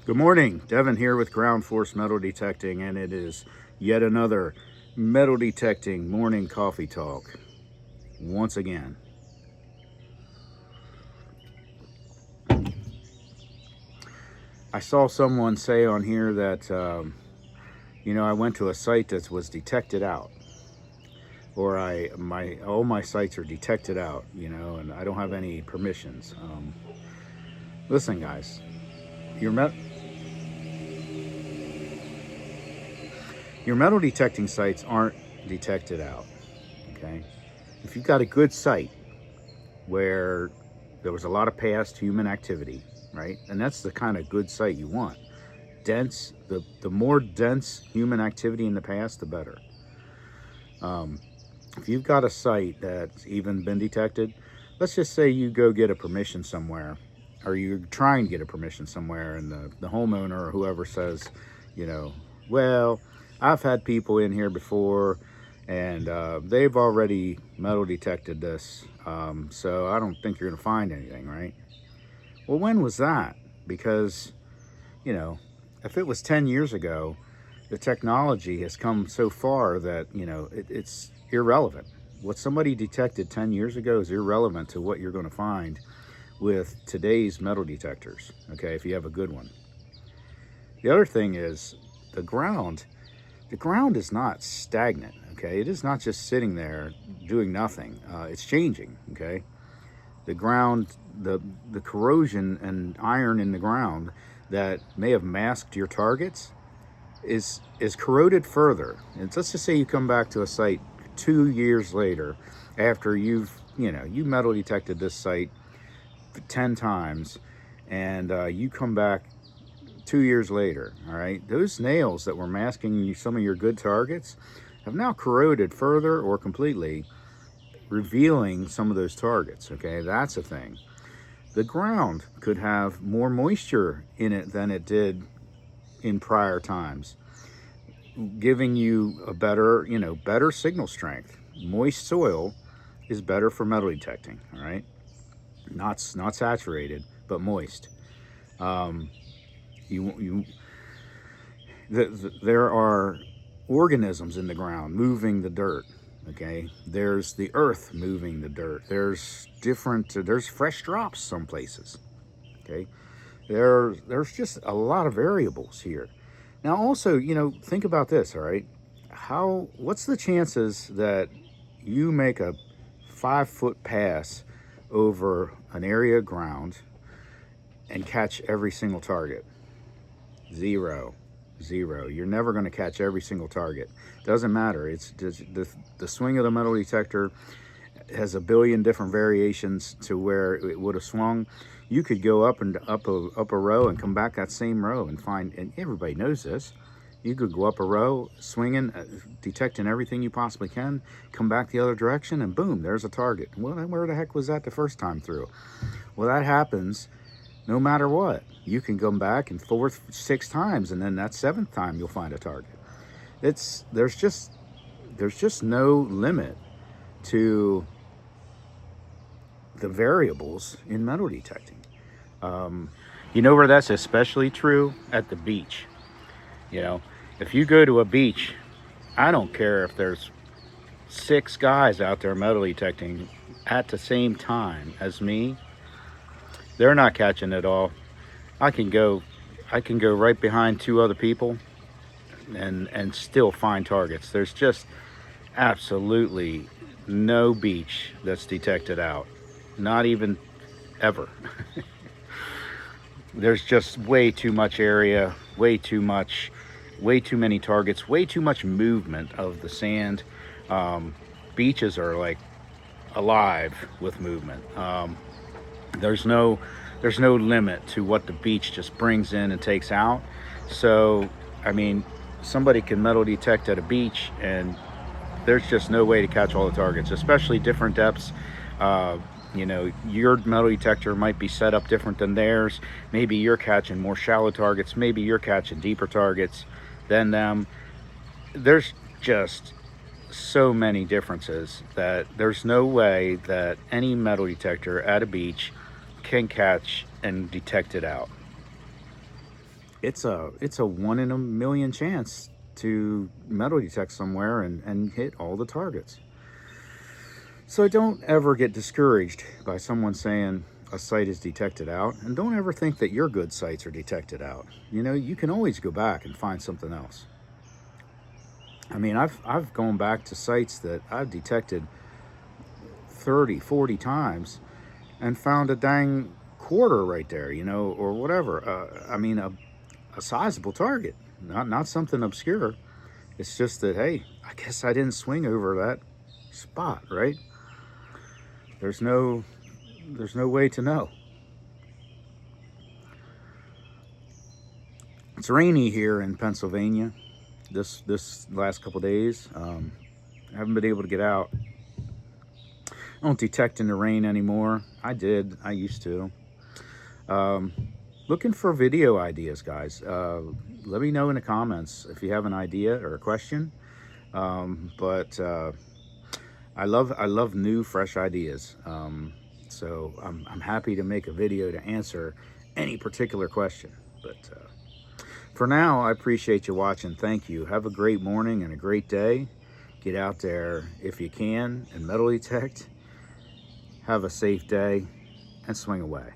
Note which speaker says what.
Speaker 1: Good morning, Devin here with Ground Force Metal Detecting, and it is yet another metal detecting morning coffee talk. Once again, I saw someone say on here that I went to a site that was detected out, or all my sites are detected out, and I don't have any permissions. Listen, guys, your your metal detecting sites aren't detected out. Okay, if you've got a good site where there was a lot of past human activity, right? And that's the kind of good site you want. Dense, the more dense human activity in the past, the better. Um, if you've got a site that's even been detected, let's just say you go get a permission somewhere, or you're trying to get a permission somewhere, and the homeowner or whoever says, you know, well, I've had people in here before, and they've already metal detected this, so I don't think you're going to find anything, right? Well, when was that? Because, you know, if it was 10 years ago, the technology has come so far that, it's irrelevant. What somebody detected 10 years ago is irrelevant to what you're going to find with today's metal detectors, okay, if you have a good one. The other thing is the ground. The ground is not stagnant, okay? It is not just sitting there doing nothing. It's changing, okay? The ground, the corrosion and iron in the ground that may have masked your targets is corroded further. And let's just say you come back to a site 2 years later, after you metal detected this site 10 times, and you come back 2 years later. All right, those nails that were masking you some of your good targets have now corroded further or completely, revealing some of those targets. Okay, that's a thing. The ground could have more moisture in it than it did in prior times, giving you a better signal strength. Moist soil is better for metal detecting. All right, not saturated, but moist. Um, you there are organisms in the ground moving the dirt. Okay, there's the earth moving the dirt. There's fresh drops some places. Okay, there's just a lot of variables here. Now, also, think about this. All right, what's the chances that you make a 5 foot pass over an area of ground and catch every single target? Zero. Zero. You're never going to catch every single target. Doesn't matter. It's the swing of the metal detector has a billion different variations to where it would have swung. You could go up a row and come back that same row and find. And everybody knows this. You could go up a row, swinging, detecting everything you possibly can, come back the other direction, and boom, there's a target. Well, where the heck was that the first time through? Well, that happens no matter what. You can come back and forth 6 times, and then that seventh time you'll find a target. It's there's just no limit to the variables in metal detecting. Um, you know where that's especially true? At the beach. You know, if you go to a beach, I don't care if there's 6 guys out there metal detecting at the same time as me, they're not catching it all. I can go I can go right behind 2 other people and still find targets. There's just absolutely no beach that's detected out. Not even ever. There's just way too much area, way too many targets, way too much movement of the sand. Um, Beaches are like alive with movement. There's no there's no limit to what the beach just brings in and takes out. So, I mean, somebody can metal detect at a beach, and there's just no way to catch all the targets, especially different depths. Your metal detector might be set up different than theirs. Maybe you're catching more shallow targets. Maybe you're catching deeper targets than them. There's just so many differences that there's no way that any metal detector at a beach can catch and detect it out. it's a 1 in a million chance to metal detect somewhere and hit all the targets. So don't ever get discouraged by someone saying a site is detected out, and don't ever think that your good sites are detected out. You know, you can always go back and find something else. I mean, I've gone back to sites that I've detected 30, 40 times and found a dang quarter right there, you know, or whatever. I mean, a sizable target, not something obscure. It's just that, hey, I guess I didn't swing over that spot, right? There's no way to know. It's rainy here in Pennsylvania this last couple days. I haven't been able to get out. I don't detect in the rain anymore. I used to. Looking for video ideas, guys. Let me know in the comments if you have an idea or a question. But I love new, fresh ideas. So I'm happy to make a video to answer any particular question. But for now, I appreciate you watching. Thank you. Have a great morning and a great day. Get out there if you can and metal detect. Have a safe day and swing away.